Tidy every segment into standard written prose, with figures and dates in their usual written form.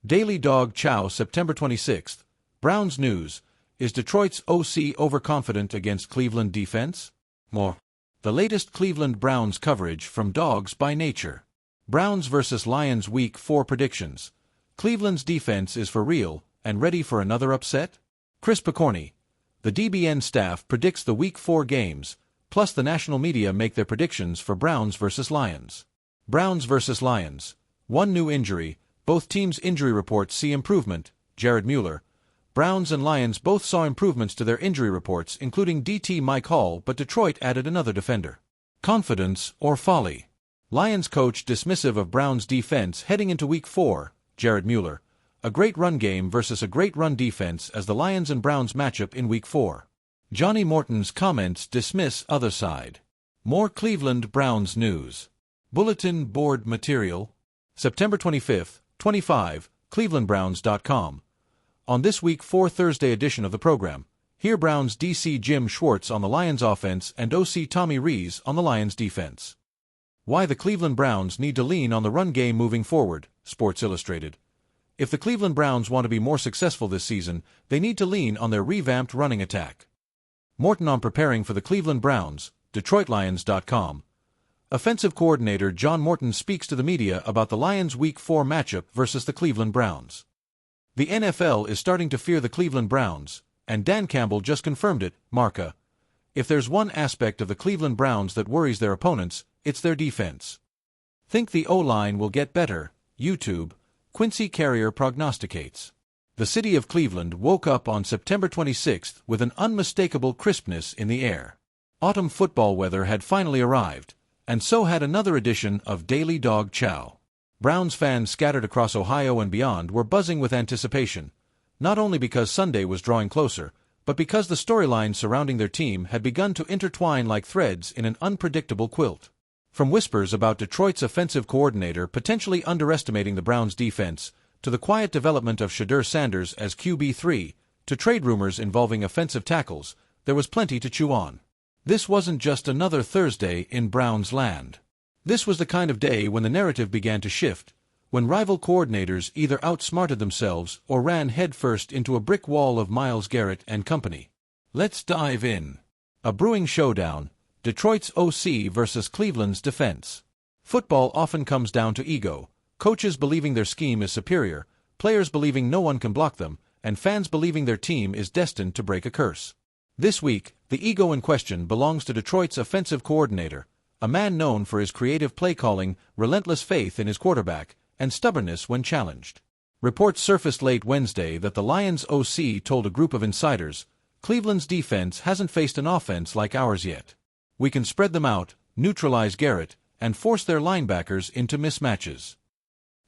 Daily Dawg Chow, September 26th. Browns news. Is Detroit's OC overconfident against Cleveland defense? More. The latest Cleveland Browns coverage from Dogs by Nature. Browns vs. Lions Week 4 predictions. Cleveland's defense is for real and ready for another upset? Chris Picorni. The DBN staff predicts the Week 4 games, plus the national media make their predictions for Browns vs. Lions. Browns vs. Lions. One new injury. Both teams' injury reports see improvement. Jared Mueller. Browns and Lions both saw improvements to their injury reports, including DT Mike Hall, but Detroit added another defender. Confidence or folly? Lions coach dismissive of Browns defense heading into Week 4. Jared Mueller. A great run game versus a great run defense as the Lions and Browns matchup in Week 4. Johnny Morton's comments dismiss other side. More Cleveland Browns news. Bulletin board material. September 25th, 25, clevelandbrowns.com. On this Week 4 Thursday edition of the program, hear Browns DC Jim Schwartz on the Lions offense and OC Tommy Rees on the Lions defense. Why the Cleveland Browns need to lean on the run game moving forward. Sports Illustrated. If the Cleveland Browns want to be more successful this season, they need to lean on their revamped running attack. Morton on preparing for the Cleveland Browns, DetroitLions.com. Offensive coordinator John Morton speaks to the media about the Lions' Week 4 matchup versus the Cleveland Browns. The NFL is starting to fear the Cleveland Browns, and Dan Campbell just confirmed it, Marca. If there's one aspect of the Cleveland Browns that worries their opponents, it's their defense. Think the O-line will get better. YouTube. Quincy Carrier prognosticates. The city of Cleveland woke up on September 26th with an unmistakable crispness in the air. Autumn football weather had finally arrived, and so had another edition of Daily Dawg Chow. Browns fans scattered across Ohio and beyond were buzzing with anticipation, not only because Sunday was drawing closer, but because the storylines surrounding their team had begun to intertwine like threads in an unpredictable quilt. From whispers about Detroit's offensive coordinator potentially underestimating the Browns' defense, to the quiet development of Shedeur Sanders as QB3, to trade rumors involving offensive tackles, there was plenty to chew on. This wasn't just another Thursday in Browns land. This was the kind of day when the narrative began to shift, when rival coordinators either outsmarted themselves or ran headfirst into a brick wall of Myles Garrett and company. Let's dive in. A brewing showdown, Detroit's OC versus Cleveland's defense. Football often comes down to ego, coaches believing their scheme is superior, players believing no one can block them, and fans believing their team is destined to break a curse. This week, the ego in question belongs to Detroit's offensive coordinator, a man known for his creative play calling, relentless faith in his quarterback, and stubbornness when challenged. Reports surfaced late Wednesday that the Lions' OC told a group of insiders, "Cleveland's defense hasn't faced an offense like ours yet. We can spread them out, neutralize Garrett, and force their linebackers into mismatches."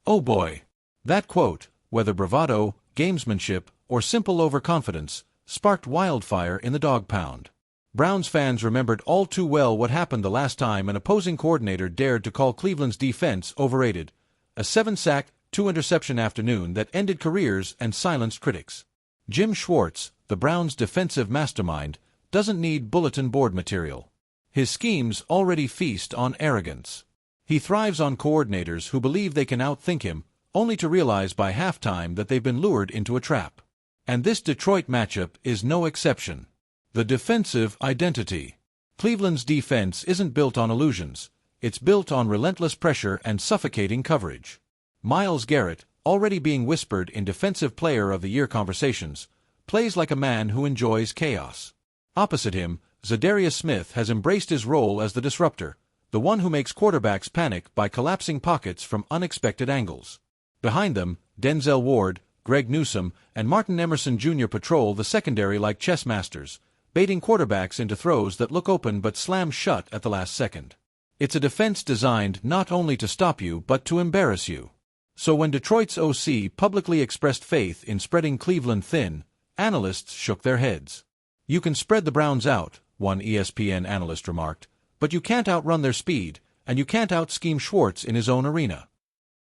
Oh boy! That quote, whether bravado, gamesmanship, or simple overconfidence, sparked wildfire in the dog pound. Browns fans remembered all too well what happened the last time an opposing coordinator dared to call Cleveland's defense overrated. A 7-sack, 2-interception afternoon that ended careers and silenced critics. Jim Schwartz, the Browns' defensive mastermind, doesn't need bulletin board material. His schemes already feast on arrogance. He thrives on coordinators who believe they can outthink him, only to realize by halftime that they've been lured into a trap. And this Detroit matchup is no exception. The defensive identity. Cleveland's defense isn't built on illusions. It's built on relentless pressure and suffocating coverage. Myles Garrett, already being whispered in Defensive Player of the Year conversations, plays like a man who enjoys chaos. Opposite him, Za'Darius Smith has embraced his role as the disruptor, the one who makes quarterbacks panic by collapsing pockets from unexpected angles. Behind them, Denzel Ward, Greg Newsome, and Martin Emerson Jr. patrol the secondary like chess masters, baiting quarterbacks into throws that look open but slam shut at the last second. It's a defense designed not only to stop you but to embarrass you. So when Detroit's OC publicly expressed faith in spreading Cleveland thin, analysts shook their heads. "You can spread the Browns out," one ESPN analyst remarked, "but you can't outrun their speed, and you can't out-scheme Schwartz in his own arena."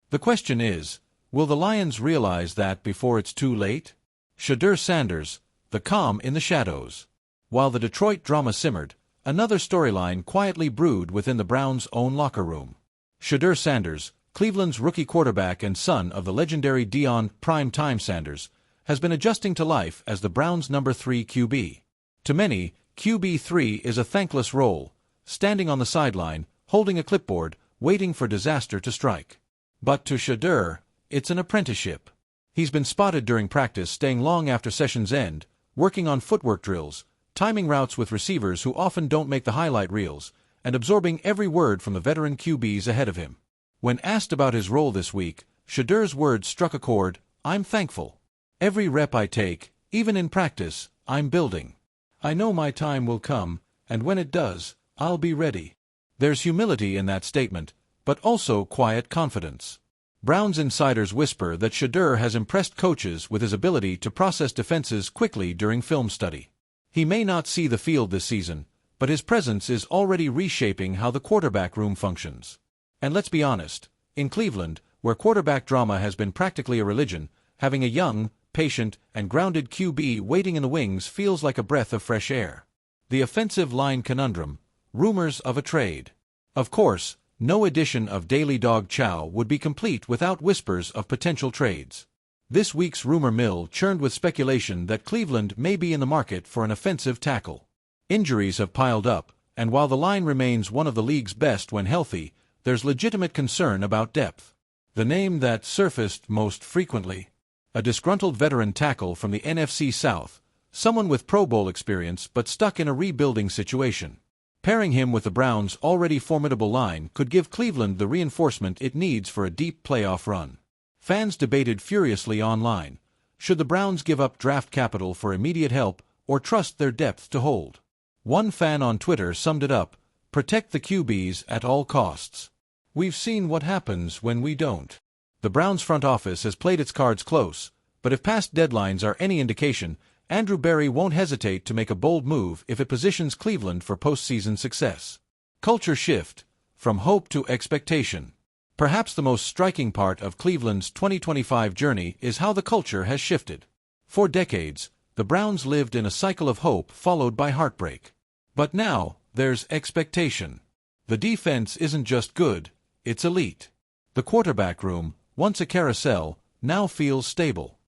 The question is, will the Lions realize that before it's too late? Shedeur Sanders, the calm in the shadows. While the Detroit drama simmered, another storyline quietly brewed within the Browns' own locker room. Shedeur Sanders, Cleveland's rookie quarterback and son of the legendary Deion "Prime Time" Sanders, has been adjusting to life as the Browns' number 3 QB. To many, QB3 is a thankless role, standing on the sideline, holding a clipboard, waiting for disaster to strike. But to Shedeur, it's an apprenticeship. He's been spotted during practice staying long after sessions end, working on footwork drills, timing routes with receivers who often don't make the highlight reels, and absorbing every word from the veteran QBs ahead of him. When asked about his role this week, Shedeur's words struck a chord: "I'm thankful. Every rep I take, even in practice, I'm building. I know my time will come, and when it does, I'll be ready." There's humility in that statement, but also quiet confidence. Browns insiders whisper that Shedeur has impressed coaches with his ability to process defenses quickly during film study. He may not see the field this season, but his presence is already reshaping how the quarterback room functions. And let's be honest, in Cleveland, where quarterback drama has been practically a religion, having a young, patient, and grounded QB waiting in the wings feels like a breath of fresh air. The offensive line conundrum: rumors of a trade. Of course, no edition of Daily Dawg Chow would be complete without whispers of potential trades. This week's rumor mill churned with speculation that Cleveland may be in the market for an offensive tackle. Injuries have piled up, and while the line remains one of the league's best when healthy, there's legitimate concern about depth. The name that surfaced most frequently: a disgruntled veteran tackle from the NFC South, someone with Pro Bowl experience but stuck in a rebuilding situation. Pairing him with the Browns' already formidable line could give Cleveland the reinforcement it needs for a deep playoff run. Fans debated furiously online: should the Browns give up draft capital for immediate help or trust their depth to hold? One fan on Twitter summed it up: protect the QBs at all costs. We've seen what happens when we don't. The Browns front office has played its cards close, but if past deadlines are any indication, Andrew Berry won't hesitate to make a bold move if it positions Cleveland for postseason success. Culture shift: from hope to expectation. Perhaps the most striking part of Cleveland's 2025 journey is how the culture has shifted. For decades, the Browns lived in a cycle of hope followed by heartbreak. But now, there's expectation. The defense isn't just good, it's elite. The quarterback room, once a carousel, now feels stable.